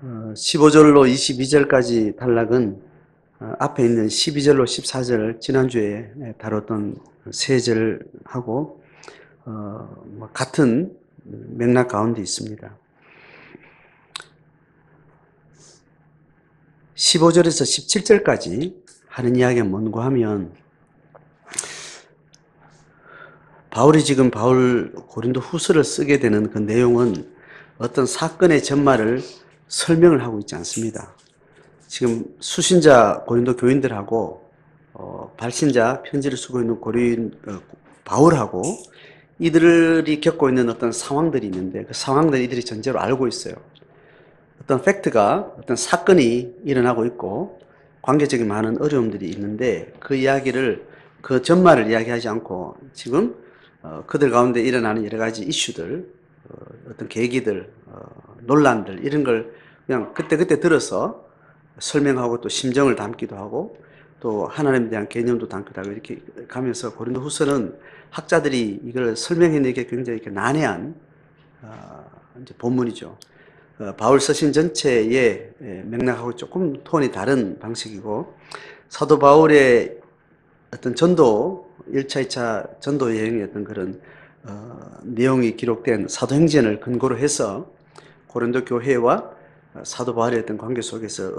15절로 22절까지 단락은 앞에 있는 12절로 14절 지난주에 다뤘던 세 절하고 같은 맥락 가운데 있습니다. 15절에서 17절까지 하는 이야기가 뭔고 하면 바울이 지금 고린도 후서를 쓰게 되는 그 내용은 어떤 사건의 전말을 설명을 하고 있지 않습니다. 지금 수신자 고린도 교인들하고 발신자 편지를 쓰고 있는 바울하고 이들이 겪고 있는 어떤 상황들이 있는데 그 상황들 이들이 전제로 알고 있어요. 어떤 팩트가 어떤 사건이 일어나고 있고 관계적인 많은 어려움들이 있는데 그 이야기를 그 전말을 이야기하지 않고 지금 그들 가운데 일어나는 여러 가지 이슈들 어떤 계기들 논란들 이런 걸 그냥 그때 들어서 설명하고 또 심정을 담기도 하고 또 하나님에 대한 개념도 담기도 하고 이렇게 가면서 고린도 후서는 학자들이 이걸 설명해내기 굉장히 이렇게 난해한 이제 본문이죠. 바울 서신 전체의 맥락하고 조금 톤이 다른 방식이고 사도 바울의 어떤 전도 1차, 2차 전도 여행의 어떤 그런 내용이 기록된 사도행전을 근거로 해서 고린도 교회와 사도 바울의 어떤 관계 속에서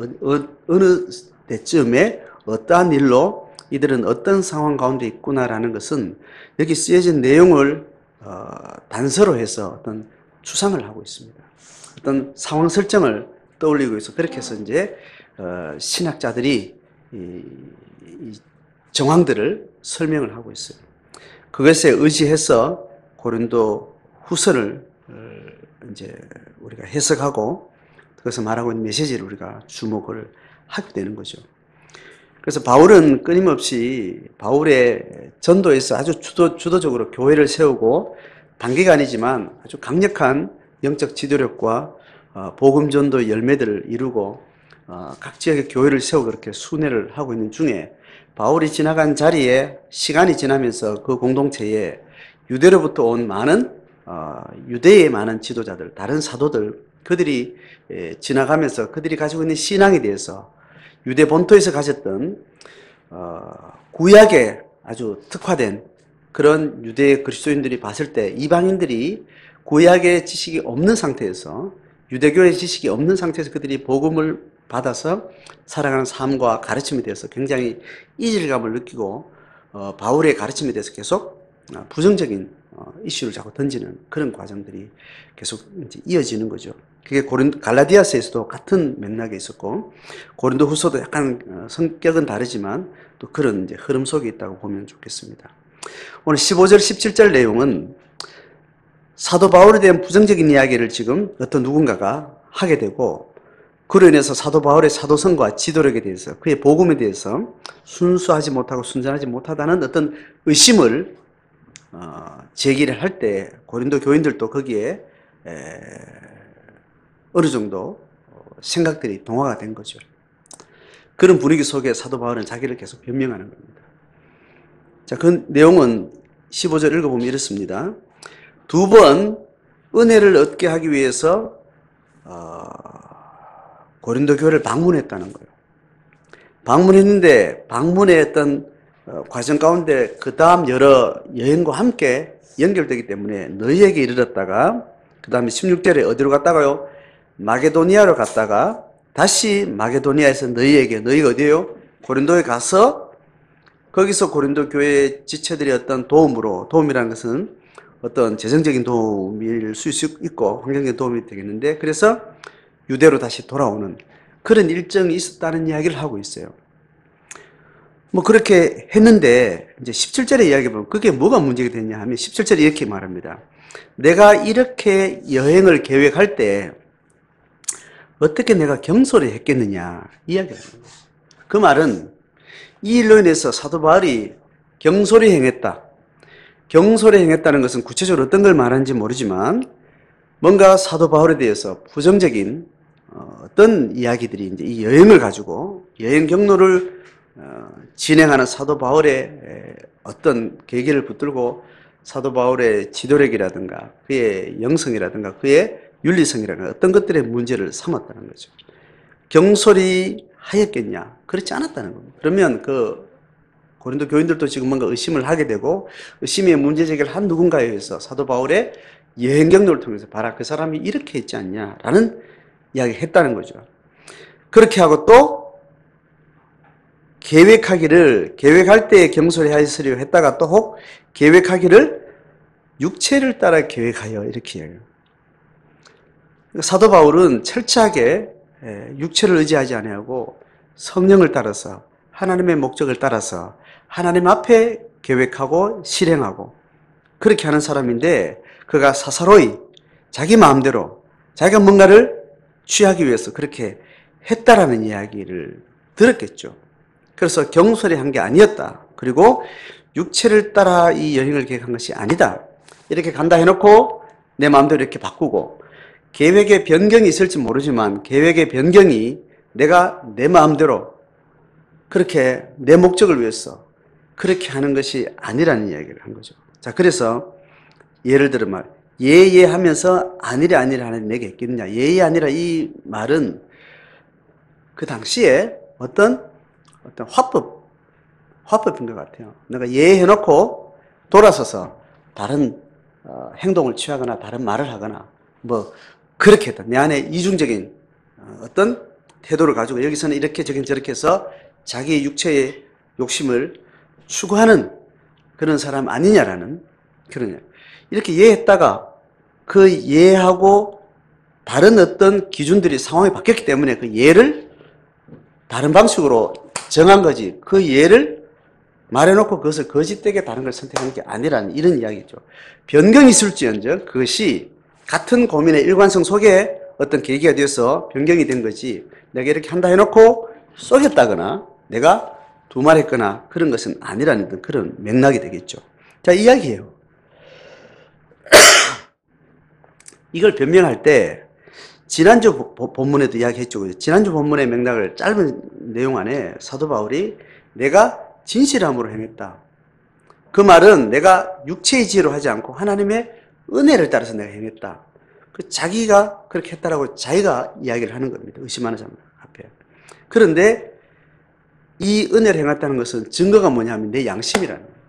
어느 때쯤에 어떠한 일로 이들은 어떤 상황 가운데 있구나라는 것은 여기 쓰여진 내용을 단서로 해서 어떤 추상을 하고 있습니다. 어떤 상황 설정을 떠올리고 있어. 그렇게 해서 이제 신학자들이 이 정황들을 설명을 하고 있어요. 그것에 의지해서 고린도 후서를 이제 우리가 해석하고 그것을 말하고 있는 메시지를 우리가 주목을 하게 되는 거죠. 그래서 바울은 끊임없이 바울의 전도에서 아주 주도적으로 교회를 세우고 단기간이지만 아주 강력한 영적 지도력과 복음 전도 열매들을 이루고 각 지역의 교회를 세우고 그렇게 순회를 하고 있는 중에 바울이 지나간 자리에 시간이 지나면서 그 공동체에 유대로부터 온 많은 유대의 많은 지도자들, 다른 사도들 그들이 지나가면서 그들이 가지고 있는 신앙에 대해서 유대 본토에서 가졌던 구약에 아주 특화된 그런 유대 그리스도인들이 봤을 때 이방인들이 구약의 지식이 없는 상태에서 유대교의 지식이 없는 상태에서 그들이 복음을 받아서 살아가는 삶과 가르침에 대해서 굉장히 이질감을 느끼고 바울의 가르침에 대해서 계속 부정적인 이슈를 자꾸 던지는 그런 과정들이 계속 이제 이어지는 거죠. 그게 갈라디아서에서도 같은 맥락에 있었고 고린도 후서도 약간 성격은 다르지만 또 그런 이제 흐름 속에 있다고 보면 좋겠습니다. 오늘 15절, 17절 내용은 사도 바울에 대한 부정적인 이야기를 지금 어떤 누군가가 하게 되고 그로 인해서 사도 바울의 사도성과 지도력에 대해서 그의 복음에 대해서 순수하지 못하고 순전하지 못하다는 어떤 의심을 제기를 할 때 고린도 교인들도 거기에 어느 정도 생각들이 동화가 된 거죠. 그런 분위기 속에 사도 바울은 자기를 계속 변명하는 겁니다. 자, 그 내용은 15절 읽어보면 이렇습니다. 2번 은혜를 얻게 하기 위해서 고린도 교회를 방문했다는 거예요. 방문했는데 방문의 어떤 과정 가운데 그 다음 여러 여행과 함께 연결되기 때문에 너희에게 이르렀다가 그 다음에 16절에 어디로 갔다가요? 마게도니아로 갔다가 다시 마게도니아에서 너희가 어디에요? 고린도에 가서 거기서 고린도 교회 지체들이 어떤 도움이라는 것은 어떤 재정적인 도움일 수 있고 환경적인 도움이 되겠는데 그래서 유대로 다시 돌아오는 그런 일정이 있었다는 이야기를 하고 있어요. 뭐 그렇게 했는데 이제 17절의 이야기 보면 그게 뭐가 문제가 됐냐 하면 17절에 이렇게 말합니다. 내가 이렇게 여행을 계획할 때 어떻게 내가 경솔히 했겠느냐 이야기를 합니다. 그 말은 이 일로 인해서 사도 바울이 경솔히 행했다. 경솔히 행했다는 것은 구체적으로 어떤 걸 말하는지 모르지만 뭔가 사도 바울에 대해서 부정적인 어떤 이야기들이 이제 이 여행을 가지고 여행 경로를 진행하는 사도 바울의 어떤 계기를 붙들고 사도 바울의 지도력이라든가 그의 영성이라든가 그의 윤리성이라는 어떤 것들의 문제를 삼았다는 거죠. 경솔이 하였겠냐? 그렇지 않았다는 겁니다. 그러면 그 고린도 교인들도 지금 뭔가 의심을 하게 되고 의심의 문제 제기를 한 누군가에 의해서 사도 바울의 여행 경로를 통해서 봐라, 그 사람이 이렇게 했지 않냐라는 이야기를 했다는 거죠. 그렇게 하고 또 계획할 때 경솔히 하였으려 했다가 또 혹 계획하기를 육체를 따라 계획하여 이렇게 해요. 사도 바울은 철저하게 육체를 의지하지 아니하고 성령을 따라서 하나님의 목적을 따라서 하나님 앞에 계획하고 실행하고 그렇게 하는 사람인데 그가 사사로이 자기 마음대로 자기가 뭔가를 취하기 위해서 그렇게 했다라는 이야기를 들었겠죠. 그래서 경솔히 한 게 아니었다. 그리고 육체를 따라 이 여행을 계획한 것이 아니다. 이렇게 간다 해놓고 내 마음대로 이렇게 바꾸고 계획의 변경이 있을지 모르지만 계획의 변경이 내가 내 마음대로 그렇게 내 목적을 위해서 그렇게 하는 것이 아니라는 이야기를 한 거죠. 자, 그래서 예를 들어 말 예예 하면서 아니라 하나님 내게 했겠느냐. 예예 아니라 이 말은 그 당시에 어떤 화법인 것 같아요. 내가 예 해놓고 돌아서서 다른 행동을 취하거나 다른 말을 하거나 뭐 그렇게 했다. 내 안에 이중적인 어떤 태도를 가지고 여기서는 이렇게 저긴 저렇게 해서 자기의 육체의 욕심을 추구하는 그런 사람 아니냐라는 그런 이렇게 예했다가 그 예하고 다른 어떤 기준들이 상황이 바뀌었기 때문에 그 예를 다른 방식으로 정한 거지 그 예를 말해놓고 그것을 거짓되게 다른 걸 선택하는 게 아니라는 이런 이야기죠. 변경이 있을지언정 그것이 같은 고민의 일관성 속에 어떤 계기가 되어서 변경이 된 거지 내가 이렇게 한다 해놓고 쏘겠다거나 내가 두말했거나 그런 것은 아니라는 그런 맥락이 되겠죠. 자, 이야기해요. 이걸 변명할 때 지난주 본문에도 이야기했죠. 지난주 본문의 맥락을 짧은 내용 안에 사도 바울이 내가 진실함으로 행했다. 그 말은 내가 육체의 지혜로 하지 않고 하나님의 은혜를 따라서 내가 행했다. 그 자기가 그렇게 했다라고 자기가 이야기를 하는 겁니다. 의심하는 사람 앞에. 그런데 이 은혜를 행했다는 것은 증거가 뭐냐면 내 양심이라는 거예요.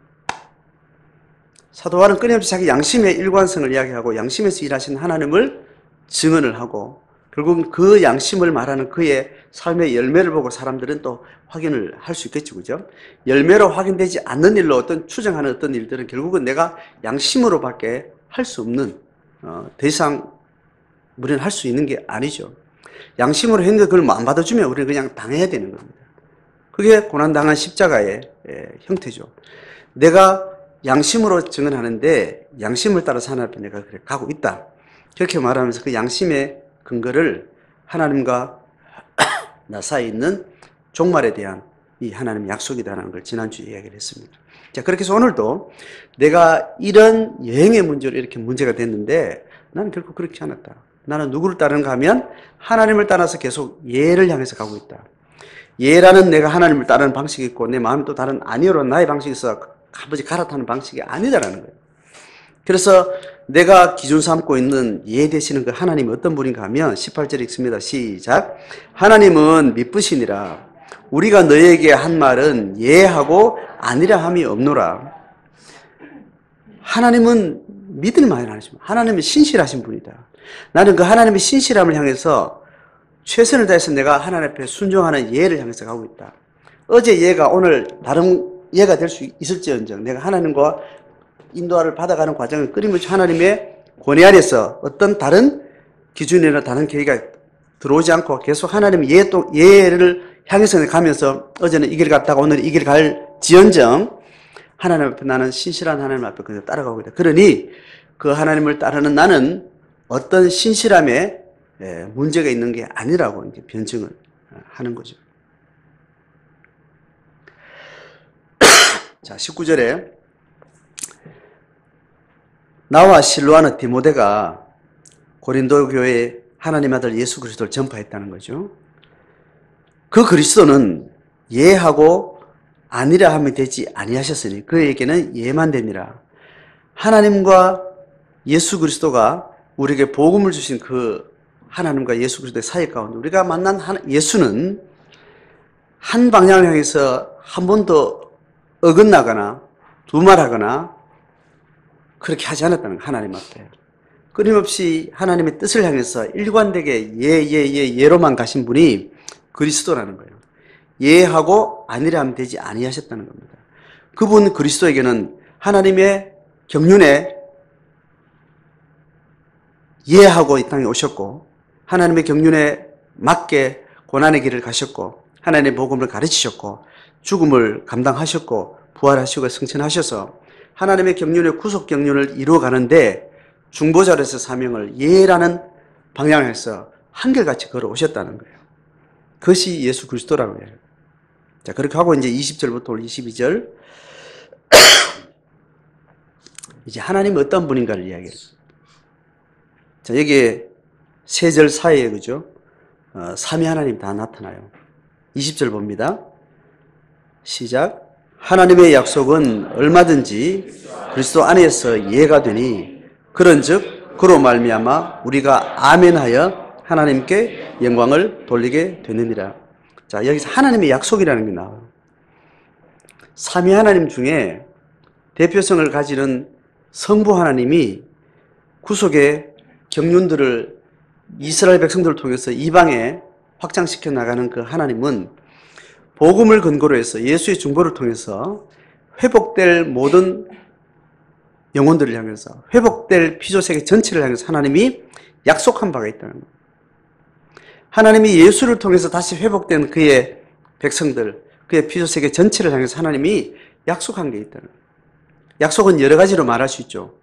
사도 바울은 끊임없이 자기 양심의 일관성을 이야기하고 양심에서 일하신 하나님을 증언을 하고 결국은 그 양심을 말하는 그의 삶의 열매를 보고 사람들은 또 확인을 할 수 있겠죠. 그죠? 열매로 확인되지 않는 일로 어떤 추정하는 어떤 일들은 결국은 내가 양심으로밖에 할 수 없는 더 이상 우리는 할 수 있는 게 아니죠. 양심으로 했는데 그걸 안 받아주면 우리는 그냥 당해야 되는 겁니다. 그게 고난당한 십자가의 형태죠. 내가 양심으로 증언하는데 양심을 따라서 하나님 앞에 내가 그래 가고 있다. 그렇게 말하면서 그 양심의 근거를 하나님과 나 사이에 있는 종말에 대한 이 하나님의 약속이다라는 걸 지난주에 이야기를 했습니다. 자, 그렇게 해서 오늘도 내가 이런 여행의 문제로 이렇게 문제가 됐는데 나는 결코 그렇지 않았다. 나는 누구를 따르는가 하면 하나님을 따라서 계속 예를 향해서 가고 있다. 예라는 내가 하나님을 따르는 방식이 있고 내 마음이 또 다른 아니오로 나의 방식이 있어 아버지 갈아타는 방식이 아니다라는 거예요. 그래서 내가 기준 삼고 있는 예 되시는 그 하나님이 어떤 분인가 하면 18절 읽습니다. 시작. 하나님은 미쁘시니라. 우리가 너에게 한 말은 예하고 아니라 함이 없노라. 하나님은 믿을 만한 하나님. 하나님은 신실하신 분이다. 나는 그 하나님의 신실함을 향해서 최선을 다해서 내가 하나님 앞에 순종하는 예를 향해서 가고 있다. 어제 예가 오늘 다른 예가 될 수 있을지언정 내가 하나님과 인도를 받아가는 과정을 끊임없이 하나님의 권위 안에서 어떤 다른 기준이나 다른 계기가 들어오지 않고 계속 하나님의 예를 향해서 가면서 어제는 이 길 갔다가 오늘은 이 길 갈 지언정 하나님 앞에 나는 신실한 하나님 앞에 그냥 따라가고 있다. 그러니 그 하나님을 따르는 나는 어떤 신실함에 문제가 있는 게 아니라고 이제 변증을 하는 거죠. 자, 19절에 나와 실로하는 디모데가 고린도 교회에 하나님 아들 예수 그리스도를 전파했다는 거죠. 그 그리스도는 예하고 아니라 하면 되지 아니하셨으니 그에게는 예만 되니라. 하나님과 예수 그리스도가 우리에게 복음을 주신 그 하나님과 예수 그리스도의 사이 가운데 우리가 만난 예수는 한 방향을 향해서 한 번도 어긋나거나 두말하거나 그렇게 하지 않았다는 거예요. 하나님 앞에. 끊임없이 하나님의 뜻을 향해서 일관되게 예로만 가신 분이 그리스도라는 거예요. 예하고 아니라 하면 되지 아니하셨다는 겁니다. 그분 그리스도에게는 하나님의 경륜에 예하고 이 땅에 오셨고 하나님의 경륜에 맞게 고난의 길을 가셨고 하나님의 복음을 가르치셨고 죽음을 감당하셨고 부활하시고 승천하셔서 하나님의 경륜의 구속 경륜을 이루어가는데 중보자로서 사명을 예라는 방향에서 한결같이 걸어오셨다는 거예요. 그것이 예수 그리스도라고 해요. 자, 그렇게 하고 이제 20절부터 22절 이제 하나님이 어떤 분인가를 이야기해요. 자, 여기에 세 절 사이에 그죠? 삼위 하나님 다 나타나요. 20절 봅니다. 시작. 하나님의 약속은 얼마든지 그리스도 안에서 이해가 되니 그런즉 그로 말미암아 우리가 아멘하여 하나님께 영광을 돌리게 되느니라. 자, 여기서 하나님의 약속이라는 게 나와요. 삼위 하나님 중에 대표성을 가지는 성부 하나님이 구속의 경륜들을 이스라엘 백성들을 통해서 이방에 확장시켜 나가는 그 하나님은 복음을 근거로 해서 예수의 중보를 통해서 회복될 모든 영혼들을 향해서 회복될 피조세계 전체를 향해서 하나님이 약속한 바가 있다는 거예요. 하나님이 예수를 통해서 다시 회복된 그의 백성들, 그의 피조세계 전체를 향해서 하나님이 약속한 게 있다는 거예요. 약속은 여러 가지로 말할 수 있죠.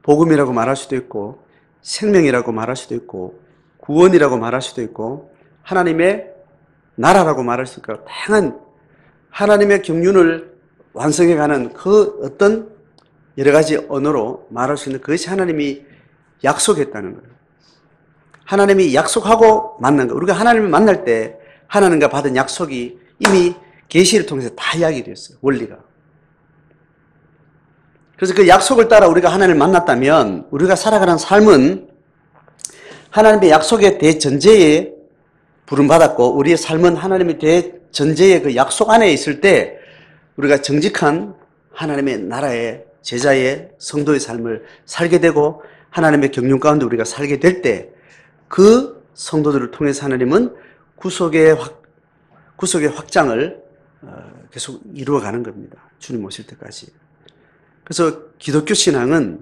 복음이라고 말할 수도 있고 생명이라고 말할 수도 있고 구원이라고 말할 수도 있고 하나님의 나라라고 말할 수 있고 다양한 하나님의 경륜을 완성해가는 그 어떤 여러 가지 언어로 말할 수 있는 그것이 하나님이 약속했다는 거예요. 하나님이 약속하고 만난 거. 우리가 하나님을 만날 때 하나님과 받은 약속이 이미 계시를 통해서 다 이야기됐어요. 원리가. 그래서 그 약속을 따라 우리가 하나님을 만났다면 우리가 살아가는 삶은 하나님의 약속의 대전제에 부름받았고 우리의 삶은 하나님의 대전제의 그 약속 안에 있을 때 우리가 정직한 하나님의 나라의 제자의 성도의 삶을 살게 되고 하나님의 경륜 가운데 우리가 살게 될 때 그 성도들을 통해서 하나님은 구속의 확장을 계속 이루어가는 겁니다. 주님 오실 때까지. 그래서 기독교 신앙은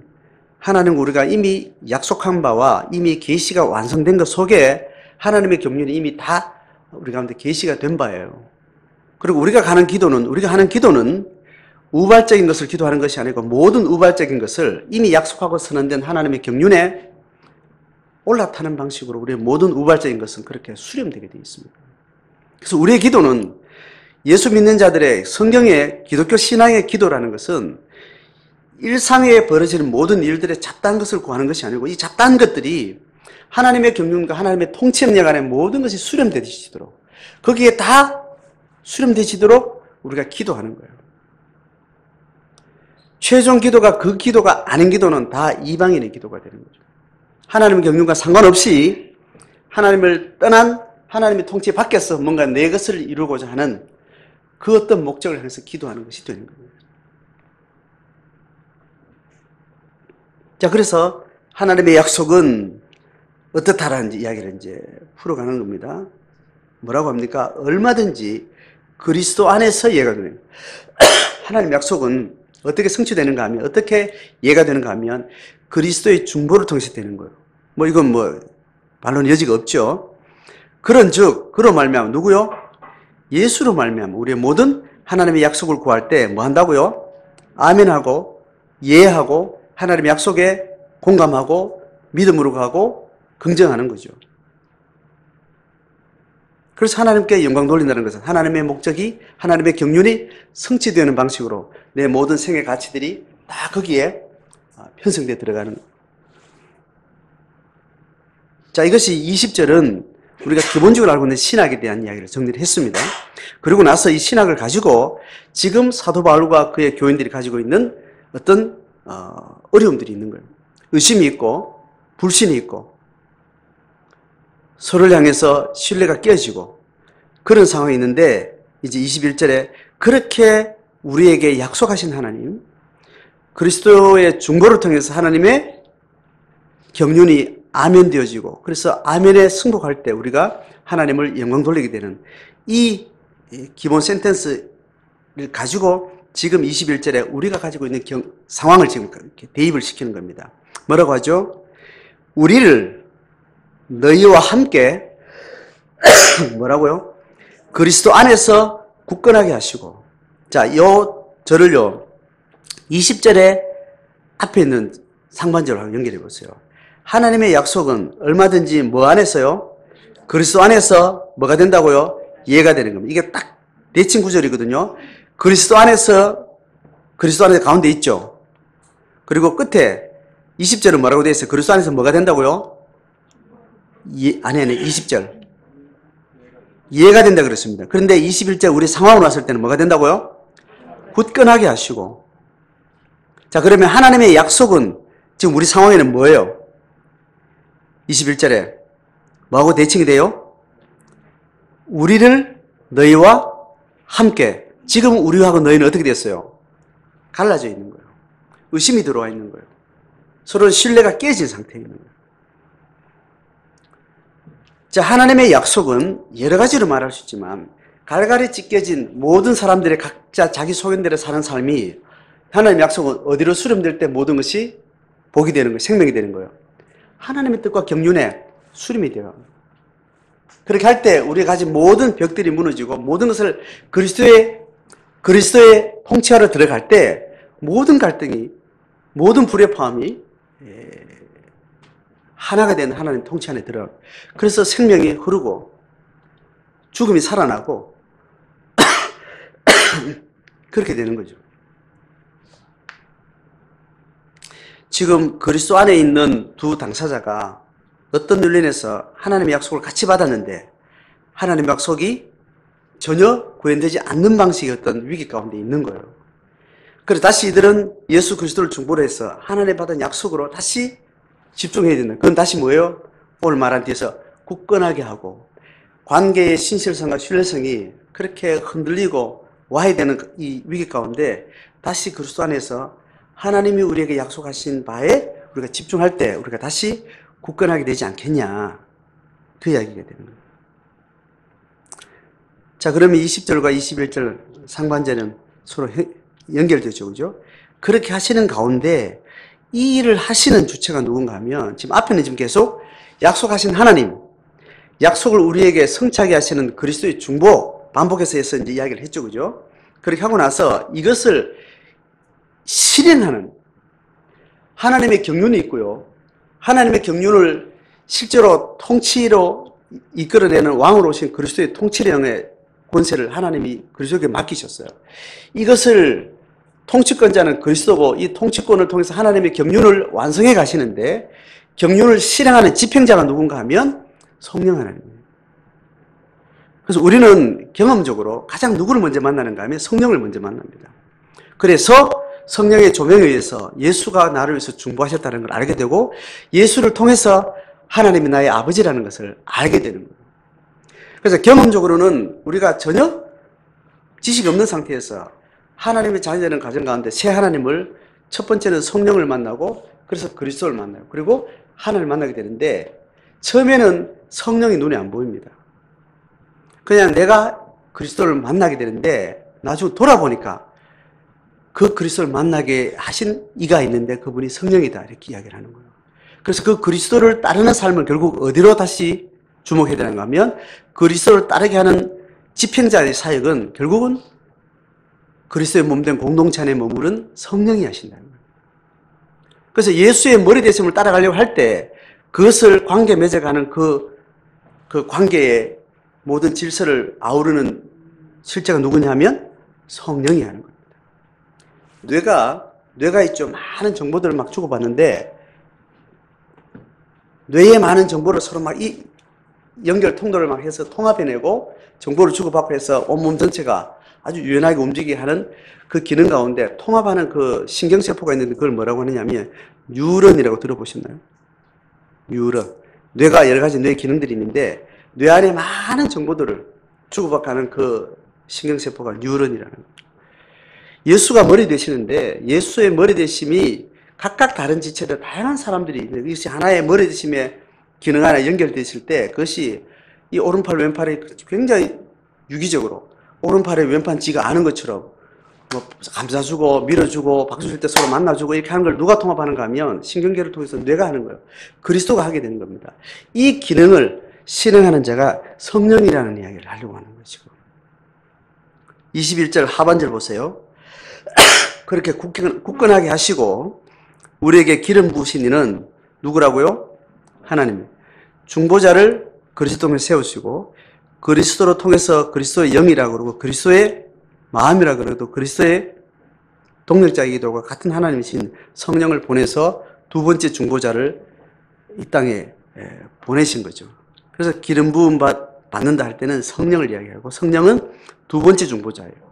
하나님 우리가 이미 약속한 바와 이미 계시가 완성된 것 속에 하나님의 경륜이 이미 다 우리 가운데 계시가 된 바예요. 그리고 우리가 하는 기도는 우발적인 것을 기도하는 것이 아니고 모든 우발적인 것을 이미 약속하고 선언된 하나님의 경륜에 올라타는 방식으로 우리의 모든 우발적인 것은 그렇게 수렴되게 되어 있습니다. 그래서 우리의 기도는 예수 믿는 자들의 성경의 기독교 신앙의 기도라는 것은 일상에 벌어지는 모든 일들의 잡다한 것을 구하는 것이 아니고 이 잡다한 것들이 하나님의 경륜과 하나님의 통치력 안에 모든 것이 수렴되시도록 거기에 다 수렴되시도록 우리가 기도하는 거예요. 최종 기도가 그 기도가 아닌 기도는 다 이방인의 기도가 되는 거죠. 하나님의 경륜과 상관없이 하나님을 떠난 하나님의 통치 밖에서 뭔가 내 것을 이루고자 하는 그 어떤 목적을 향해서 기도하는 것이 되는 겁니다. 자, 그래서 하나님의 약속은 어떻다라는 이야기를 이제 풀어가는 겁니다. 뭐라고 합니까? 얼마든지 그리스도 안에서 이해가 되는 거예요. 하나님의 약속은 어떻게 성취되는가 하면, 어떻게 이해가 되는가 하면, 그리스도의 중보를 통해서 되는 거예요. 이건 반론 여지가 없죠. 그로 말미암아, 누구요? 예수로 말미암아, 우리의 모든 하나님의 약속을 구할 때 뭐 한다고요? 아멘하고, 예하고, 하나님의 약속에 공감하고, 믿음으로 가고, 긍정하는 거죠. 그래서 하나님께 영광 돌린다는 것은 하나님의 목적이, 하나님의 경륜이 성취되는 방식으로 내 모든 생의 가치들이 다 거기에 편성되어 들어가는 거예요. 자, 이것이 20절은 우리가 기본적으로 알고 있는 신학에 대한 이야기를 정리를 했습니다. 그리고 나서 이 신학을 가지고 지금 사도 바울과 그의 교인들이 가지고 있는 어떤 어려움들이 있는 거예요. 의심이 있고 불신이 있고 서로를 향해서 신뢰가 깨지고 그런 상황이 있는데 이제 21절에 그렇게 우리에게 약속하신 하나님, 그리스도의 중보를 통해서 하나님의 경륜이 아멘되어지고 그래서 아멘에 승복할 때 우리가 하나님을 영광 돌리게 되는 이 기본 센텐스를 가지고 지금 21절에 우리가 가지고 있는 상황을 지금 이렇게 대입을 시키는 겁니다. 뭐라고 하죠? 우리를 너희와 함께 뭐라고요? 그리스도 안에서 굳건하게 하시고. 자, 요 절을요 20절에 앞에 있는 상반절하고 연결해 보세요. 하나님의 약속은 얼마든지 뭐 안에서요? 그리스도 안에서 뭐가 된다고요? 이해가 되는 겁니다. 이게 딱 대칭 구절이거든요. 그리스도 안에서 가운데 있죠. 그리고 끝에 20절은 뭐라고 되어 있어요? 그리스도 안에서 뭐가 된다고요? 아니 20절. 이해가 된다 그랬습니다. 그런데 21절 우리 상황으로 왔을 때는 뭐가 된다고요? 굳건하게 하시고. 자, 그러면 하나님의 약속은 지금 우리 상황에는 뭐예요? 21절에 뭐하고 대칭이 돼요? 우리를 너희와 함께. 지금 우리하고 너희는 어떻게 됐어요? 갈라져 있는 거예요. 의심이 들어와 있는 거예요. 서로 신뢰가 깨진 상태에 있는 거예요. 자, 하나님의 약속은 여러 가지로 말할 수 있지만 갈갈이 찢겨진 모든 사람들의 각자 자기 소견대로 사는 삶이 하나님의 약속은 어디로 수렴될 때 모든 것이 복이 되는 거예요. 생명이 되는 거예요. 하나님의 뜻과 경륜에 수렴이 돼요. 그렇게 할 때 우리가 가진 모든 벽들이 무너지고 모든 것을 그리스도의 통치 아래 들어갈 때 모든 갈등이 모든 불협화음이 하나가 된 하나님 통치 안에 들어가고 그래서 생명이 흐르고 죽음이 살아나고 그렇게 되는 거죠. 지금 그리스도 안에 있는 두 당사자가 어떤 논리에서 하나님의 약속을 같이 받았는데 하나님의 약속이 전혀 구현되지 않는 방식의 어떤 위기 가운데 있는 거예요. 그래서 다시 이들은 예수 그리스도를 중보로 해서 하나님 받은 약속으로 다시 집중해야 된다. 그건 다시 뭐예요? 오늘 말한 뒤에서 굳건하게 하고 관계의 신실성과 신뢰성이 그렇게 흔들리고 와야 되는 이 위기 가운데 다시 그리스도 안에서 하나님이 우리에게 약속하신 바에 우리가 집중할 때 우리가 다시 굳건하게 되지 않겠냐. 그 이야기가 되는 거예요. 자, 그러면 20절과 21절 상반절은 서로 연결되죠. 그죠? 그렇게 하시는 가운데 이 일을 하시는 주체가 누군가 하면 지금 앞에는 지금 계속 약속하신 하나님, 약속을 우리에게 성취하게 하시는 그리스도의 중보 반복해서 해서 이제 이야기를 했죠. 그죠? 그렇게 하고 나서 이것을 실행하는 하나님의 경륜이 있고요. 하나님의 경륜을 실제로 통치로 이끌어내는 왕으로 오신 그리스도의 통치령의 권세를 하나님이 그리스도에게 맡기셨어요. 이것을 통치권자는 그리스도고 이 통치권을 통해서 하나님의 경륜을 완성해 가시는데 경륜을 실행하는 집행자가 누군가 하면 성령 하나님이에요. 그래서 우리는 경험적으로 가장 누구를 먼저 만나는가 하면 성령을 먼저 만납니다. 그래서 성령의 조명에 의해서 예수가 나를 위해서 중보하셨다는 걸 알게 되고 예수를 통해서 하나님이 나의 아버지라는 것을 알게 되는 거예요. 그래서 경험적으로는 우리가 전혀 지식이 없는 상태에서 하나님의 자녀되는 가정 가운데 새 하나님을 첫 번째는 성령을 만나고 그래서 그리스도를 만나요. 그리고 하나님을 만나게 되는데 처음에는 성령이 눈에 안 보입니다. 그냥 내가 그리스도를 만나게 되는데 나중에 돌아보니까 그 그리스도를 만나게 하신 이가 있는데 그분이 성령이다 이렇게 이야기를 하는 거예요. 그래서 그 그리스도를 따르는 삶을 결국 어디로 다시 주목해야 되는가 하면 그리스도를 따르게 하는 집행자의 사역은 결국은 그리스도의 몸된 공동체 안에 머무른 성령이 하신다는 거예요. 그래서 예수의 머리 되심을 따라가려고 할 때 그것을 관계 맺어가는 그 관계의 모든 질서를 아우르는 실제가 누구냐 하면 성령이 하는 겁니다. 뇌가 있죠. 많은 정보들을 막 주고받는데 뇌에 많은 정보를 서로 막 연결 통로를 막 해서 통합해내고 정보를 주고받고 해서 온몸 전체가 아주 유연하게 움직이게 하는 그 기능 가운데 통합하는 그 신경세포가 있는데 그걸 뭐라고 하느냐면 뉴런이라고 들어보셨나요? 뉴런. 뇌가 여러 가지 뇌 기능들이 있는데 뇌 안에 많은 정보들을 주고받는 그 신경세포가 뉴런이라는 거예요. 예수가 머리 되시는데 예수의 머리 되심이 각각 다른 지체들 다양한 사람들이 이것이 하나의 머리 되심의 기능 하나 연결되실 때 그것이 이 오른팔 왼팔이 굉장히 유기적으로 오른팔에 왼팔 지가 아는 것처럼 뭐 감싸주고 밀어주고 박수 칠 때 서로 만나주고 이렇게 하는 걸 누가 통합하는가 하면 신경계를 통해서 뇌가 하는 거예요. 그리스도가 하게 되는 겁니다. 이 기능을 실행하는 자가 성령이라는 이야기를 하려고 하는 것이고 21절 하반절 보세요. 그렇게 굳건하게 하시고 우리에게 기름 부으신 이는 누구라고요? 하나님. 중보자를 그리스도를 세우시고 그리스도로 통해서 그리스도의 영이라고 그러고 그리스도의 마음이라고 그러고 그리스도의 동력자이기도 하고 같은 하나님이신 성령을 보내서 두 번째 중보자를 이 땅에 보내신 거죠. 그래서 기름 부음 받는다 할 때는 성령을 이야기하고 성령은 두 번째 중보자예요.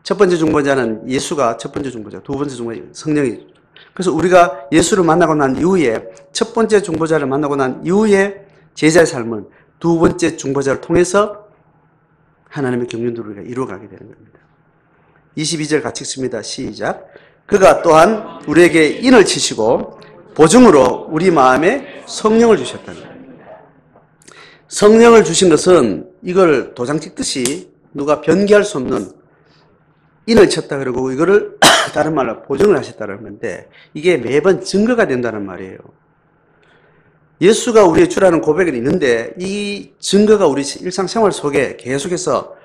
첫 번째 중보자는 예수가 첫 번째 중보자, 두 번째 중보자 성령이죠. 그래서 우리가 예수를 만나고 난 이후에 첫 번째 중보자를 만나고 난 이후에 제자의 삶은 두 번째 중보자를 통해서 하나님의 경륜들을 우리가 이루어가게 되는 겁니다. 22절 같이 읽습니다. 시작. 그가 또한 우리에게 인을 치시고 보증으로 우리 마음에 성령을 주셨다는 거예요. 성령을 주신 것은 이걸 도장 찍듯이 누가 변기할 수 없는 인을 쳤다 그러고 이거를 다른 말로 보증을 하셨다는 건데 이게 매번 증거가 된다는 말이에요. 예수가 우리의 주라는 고백이 있는데 이 증거가 우리 일상생활 속에 계속해서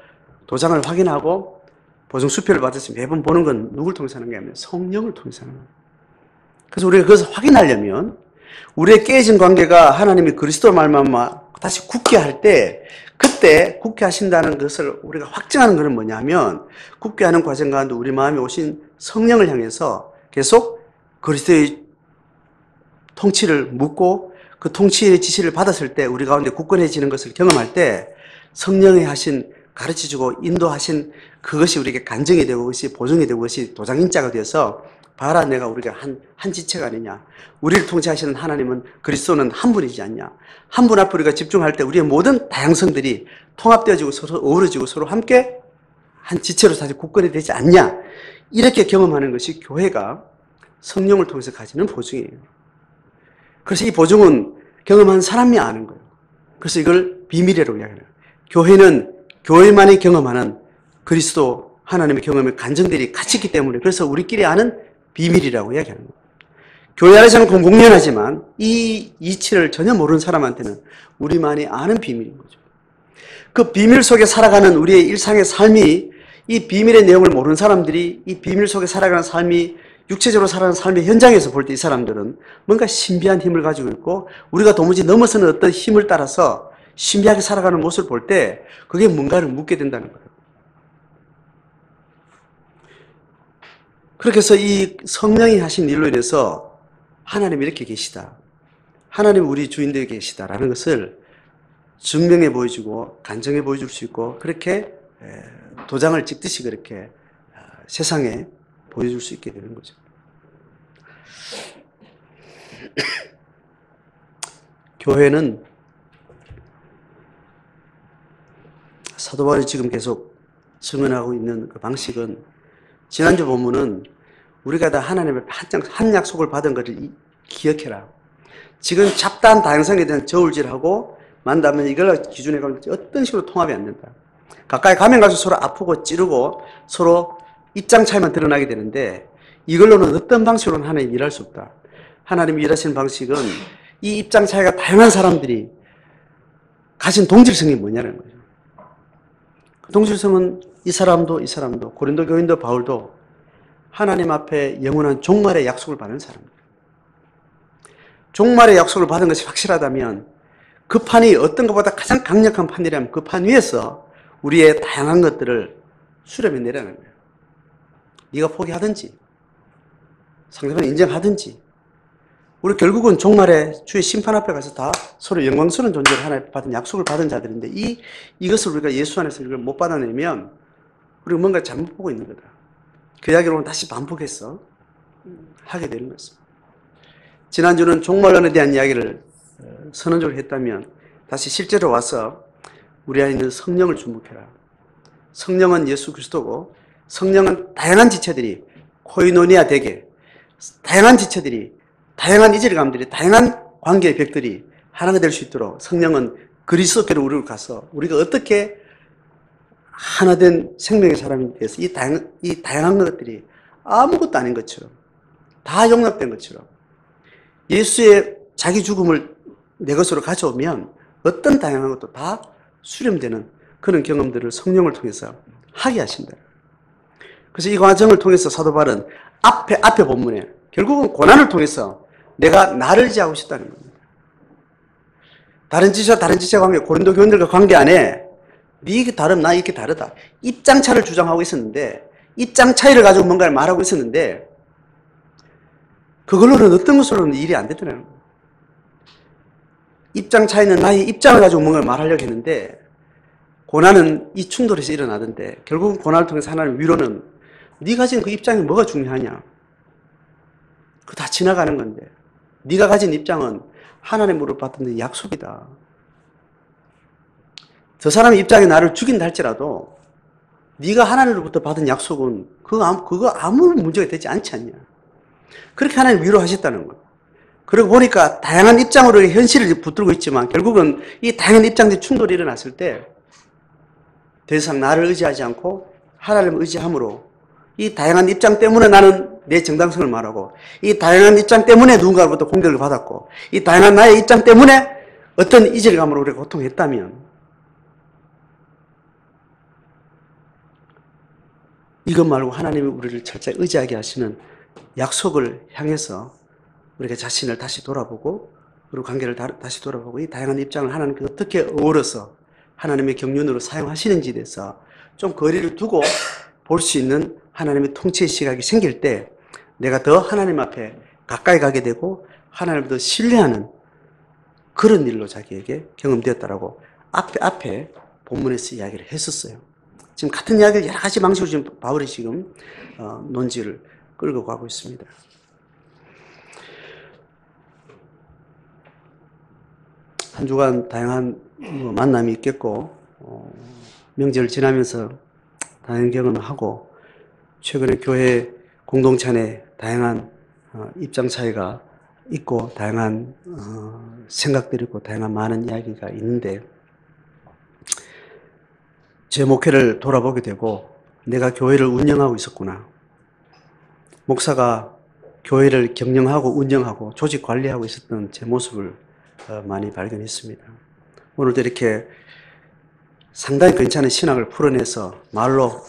도장을 확인하고 보증 수표를 받아서 매번 보는 건 누굴 통해서 하는 게 아니라 성령을 통해서 하는 거예요. 그래서 우리가 그것을 확인하려면 우리의 깨진 관계가 하나님이 그리스도 말만 다시 굳게 할 때 그때 굳게 하신다는 것을 우리가 확증하는 것은 뭐냐면 굳게 하는 과정 가운데 우리 마음에 오신 성령을 향해서 계속 그리스도의 통치를 묻고 그 통치의 지시를 받았을 때 우리 가운데 굳건해지는 것을 경험할 때 성령이 하신 가르치주고 인도하신 그것이 우리에게 간증이 되고 그것이 보증이 되고 그것이 도장인자가 되어서 봐라 내가 우리가 한 지체가 아니냐. 우리를 통치하시는 하나님은 그리스도는 한 분이지 않냐. 한 분 앞에 우리가 집중할 때 우리의 모든 다양성들이 통합되어지고 서로 어우러지고 서로 함께 한 지체로 다시 굳건이 되지 않냐. 이렇게 경험하는 것이 교회가 성령을 통해서 가지는 보증이에요. 그래서 이 보증은 경험한 사람이 아는 거예요. 그래서 이걸 비밀이라고 이야기해요. 교회는 교회만이 경험하는 그리스도 하나님의 경험의 간증들이 같이 있기 때문에 그래서 우리끼리 아는 비밀이라고 이야기하는 거예요. 교회 안에서는 공공연하지만 이 이치를 전혀 모르는 사람한테는 우리만이 아는 비밀인 거죠. 그 비밀 속에 살아가는 우리의 일상의 삶이 이 비밀의 내용을 모르는 사람들이 이 비밀 속에 살아가는 삶이 육체적으로 살아가는 삶의 현장에서 볼 때 이 사람들은 뭔가 신비한 힘을 가지고 있고 우리가 도무지 넘어서는 어떤 힘을 따라서 신비하게 살아가는 모습을 볼 때 그게 뭔가를 묻게 된다는 거예요. 그렇게 해서 이 성령이 하신 일로 인해서 하나님이 이렇게 계시다. 하나님 우리 주인되어 계시다라는 것을 증명해 보여주고 간증해 보여줄 수 있고 그렇게 도장을 찍듯이 그렇게 세상에 보여줄 수 있게 되는 거죠. 교회는 사도 바울이 지금 계속 증언하고 있는 그 방식은 지난주 본문은 우리가 다 하나님의 한 약속을 받은 것을 기억해라. 지금 잡다한 다양성에 대한 저울질하고 만다면 이걸 기준에 가면 어떤 식으로 통합이 안 된다. 가까이 가면 갈수록 서로 아프고 찌르고 서로 입장 차이만 드러나게 되는데 이걸로는 어떤 방식으로는 하나님 일할 수 없다. 하나님이 일하시는 방식은 이 입장 차이가 다양한 사람들이 가진 동질성이 뭐냐는 거죠. 그 동질성은 이 사람도 고린도 교인도 바울도 하나님 앞에 영원한 종말의 약속을 받은 사람입니다. 종말의 약속을 받은 것이 확실하다면 그 판이 어떤 것보다 가장 강력한 판이라면 그 판 위에서 우리의 다양한 것들을 수렴해 내라는 거예요. 네가 포기하든지 상대방이 인정하든지 우리 결국은 종말에 주의 심판 앞에 가서 다 서로 영광스러운 존재를 하나님 받은 약속을 받은 자들인데 이것을 우리가 예수 안에서 이걸 못 받아내면 우리가 뭔가 잘못 보고 있는 거다. 그 이야기를 오늘 다시 반복해서 하게 되는 것입니다. 지난주는 종말론에 대한 이야기를 선언적으로 했다면 다시 실제로 와서 우리 안에 있는 성령을 주목해라. 성령은 예수 그리스도고 성령은 다양한 지체들이 코이노니아 되게 다양한 지체들이 다양한 이질감들이 다양한 관계의 벽들이 하나가 될 수 있도록 성령은 그리스도께로 우리를 가서 우리가 어떻게 하나된 생명의 사람이 돼서 이 다양한 것들이 아무것도 아닌 것처럼 다 용납된 것처럼 예수의 자기 죽음을 내 것으로 가져오면 어떤 다양한 것도 다 수렴되는 그런 경험들을 성령을 통해서 하게 하신다. 그래서 이 과정을 통해서 사도 바울은 앞에 본문에 결국은 고난을 통해서 내가 나를 지하고 싶다는 겁니다. 다른 지체 관계, 고린도 교인들과 관계 안에 네 이게 다름, 나 이게 다르다. 입장차를 주장하고 있었는데 입장 차이를 가지고 뭔가를 말하고 있었는데 그걸로는 어떤 것으로는 일이 안 되더라는 거예요. 입장 차이는 나의 입장을 가지고 뭔가를 말하려고 했는데 고난은 이 충돌에서 일어나던데 결국은 고난을 통해서 하나님 위로는 네가 가진 그 입장이 뭐가 중요하냐. 그거 다 지나가는 건데 네가 가진 입장은 하나님으로 받은 약속이다. 저 사람의 입장이 나를 죽인다 할지라도 네가 하나님으로부터 받은 약속은 그거 아무 문제가 되지 않지 않냐. 그렇게 하나님 위로하셨다는 거예요. 그러고 보니까 다양한 입장으로 현실을 붙들고 있지만 결국은 이 다양한 입장들이 충돌이 일어났을 때 더 이상 나를 의지하지 않고 하나님을 의지함으로 이 다양한 입장 때문에 나는 내 정당성을 말하고 이 다양한 입장 때문에 누군가로부터 공격을 받았고 이 다양한 나의 입장 때문에 어떤 이질감으로 우리가 고통했다면 이것 말고 하나님이 우리를 철저히 의지하게 하시는 약속을 향해서 우리가 자신을 다시 돌아보고 그리고 관계를 다시 돌아보고 이 다양한 입장을 하나님께 어떻게 어우러서 하나님의 경륜으로 사용하시는지에 대해서 좀 거리를 두고 볼 수 있는 하나님의 통치의 시각이 생길 때 내가 더 하나님 앞에 가까이 가게 되고 하나님을 더 신뢰하는 그런 일로 자기에게 경험되었다라고 앞에 본문에서 이야기를 했었어요. 지금 같은 이야기를 여러 가지 방식으로 지금 바울이 지금 논지를 끌고 가고 있습니다. 한 주간 다양한 만남이 있겠고 명절을 지나면서 다양한 경험을 하고 최근에 교회 공동체 안에 다양한 입장 차이가 있고 다양한 생각들이 있고 다양한 많은 이야기가 있는데 제 목회를 돌아보게 되고 내가 교회를 운영하고 있었구나. 목사가 교회를 경영하고 운영하고 조직 관리하고 있었던 제 모습을 많이 발견했습니다. 오늘도 이렇게 상당히 괜찮은 신학을 풀어내서 말로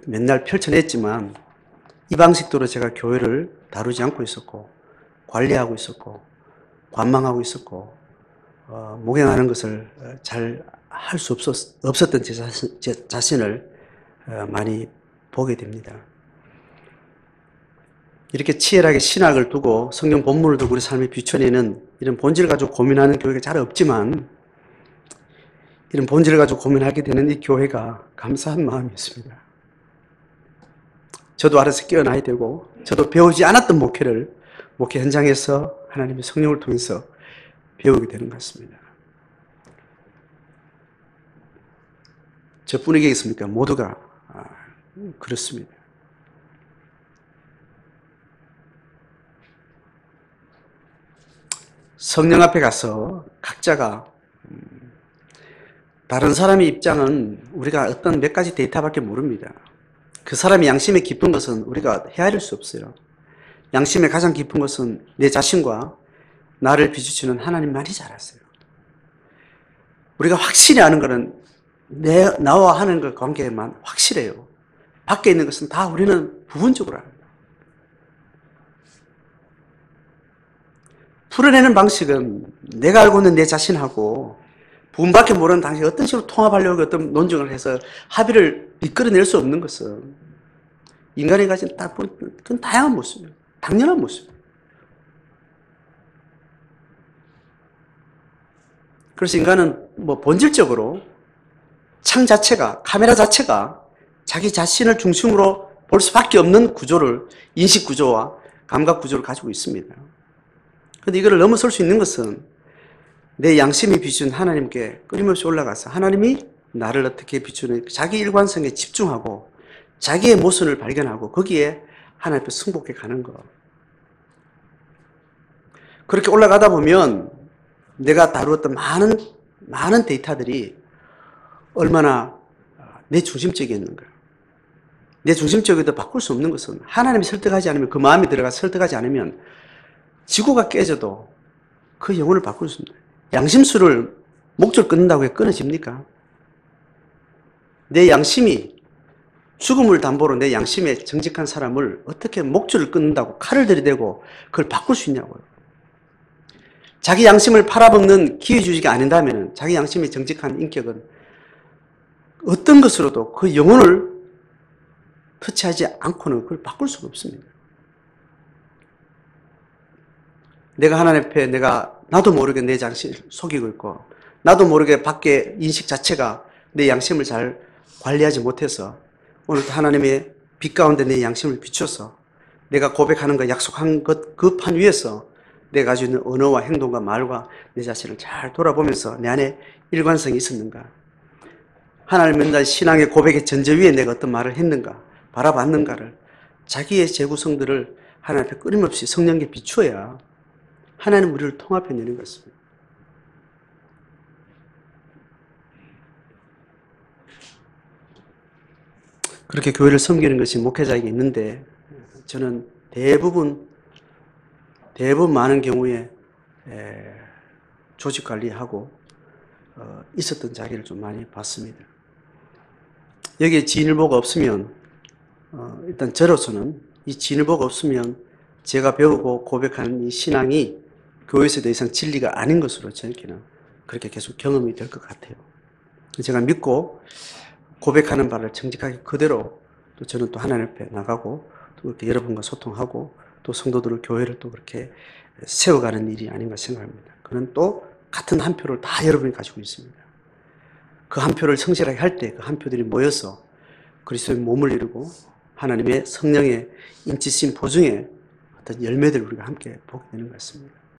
맨날 펼쳐냈지만 이 방식대로 제가 교회를 다루지 않고 있었고 관리하고 있었고 관망하고 있었고 목양하는 것을 잘 할 수 없었던 제 자신을 많이 보게 됩니다. 이렇게 치열하게 신학을 두고 성경 본문을 두고 우리 삶에 비춰내는 이런 본질을 가지고 고민하는 교회가 잘 없지만 이런 본질을 가지고 고민하게 되는 이 교회가 감사한 마음이었습니다. 저도 알아서 깨어나야 되고 저도 배우지 않았던 목회를 목회 현장에서 하나님의 성령을 통해서 배우게 되는 것 같습니다. 저뿐이겠습니까? 모두가 그렇습니다. 성령 앞에 가서 각자가 다른 사람의 입장은 우리가 어떤 몇 가지 데이터밖에 모릅니다. 그 사람의 양심에 깊은 것은 우리가 헤아릴 수 없어요. 양심에 가장 깊은 것은 내 자신과 나를 비추시는 하나님만이 잘 아세요. 우리가 확실히 아는 것은 나와 하는 것 관계만 확실해요. 밖에 있는 것은 다 우리는 부분적으로 합니다. 풀어내는 방식은 내가 알고 있는 내 자신하고 부분밖에 모르는 당신이 어떤 식으로 통합하려고 어떤 논쟁을 해서 합의를 이끌어낼 수 없는 것은 인간이 가진 그건 다양한 모습이에요. 당연한 모습이에요. 그래서 인간은 본질적으로 창 자체가, 카메라 자체가 자기 자신을 중심으로 볼 수밖에 없는 구조를, 인식 구조와 감각 구조를 가지고 있습니다. 그런데 이거를 넘어설 수 있는 것은 내 양심이 비춘 하나님께 끊임없이 올라가서 하나님이 나를 어떻게 비추는 자기 일관성에 집중하고 자기의 모순을 발견하고 거기에 하나님 앞에 승복해 가는 것. 그렇게 올라가다 보면 내가 다루었던 많은 데이터들이 얼마나 내 중심적이었는가. 내 중심적이도 바꿀 수 없는 것은 하나님이 설득하지 않으면, 그 마음이 들어가 설득하지 않으면 지구가 깨져도 그 영혼을 바꿀 수 없는 거예요. 양심수를 목줄 끊는다고 해 끊어집니까? 내 양심이, 죽음을 담보로 내 양심에 정직한 사람을 어떻게 목줄을 끊는다고 칼을 들이대고 그걸 바꿀 수 있냐고요. 자기 양심을 팔아먹는 기회주의가 아닌다면 자기 양심이 정직한 인격은 어떤 것으로도 그 영혼을 터치하지 않고는 그걸 바꿀 수가 없습니다. 내가 하나님 앞에 나도 모르게 내 양심을 속이고 있고 나도 모르게 밖에 인식 자체가 내 양심을 잘 관리하지 못해서 오늘도 하나님의 빛 가운데 내 양심을 비춰서 내가 고백하는 것, 약속한 것, 그 판 위에서 내가 가지고 있는 언어와 행동과 말과 내 자신을 잘 돌아보면서 내 안에 일관성이 있었는가? 하나님을 믿는 신앙의 고백의 전제 위에 내가 어떤 말을 했는가? 바라봤는가를 자기의 재구성들을 하나님 앞에 끊임없이 성령께 비추어야 하나님 우리를 통합해내는 것입니다. 그렇게 교회를 섬기는 것이 목회자에게 있는데 저는 대부분 많은 경우에 조직 관리하고 있었던 자기를 좀 많이 봤습니다. 여기에 진일보가 없으면 일단 저로서는 이 진일보가 없으면 제가 배우고 고백하는 이 신앙이 교회에서 더 이상 진리가 아닌 것으로 저에게는 그렇게 계속 경험이 될 것 같아요. 제가 믿고 고백하는 바를 정직하게 그대로 또 저는 또 하나님 앞에 나가고 또 그렇게 여러분과 소통하고 또 성도들을 교회를 또 그렇게 세워가는 일이 아닌가 생각합니다. 그는 또 같은 한 표를 다 여러분이 가지고 있습니다. 그 한 표를 성실하게 할 때 그 한 표들이 모여서 그리스도의 몸을 이루고 하나님의 성령의 인치심 보증의 어떤 열매들을 우리가 함께 보게 되는 것 같습니다.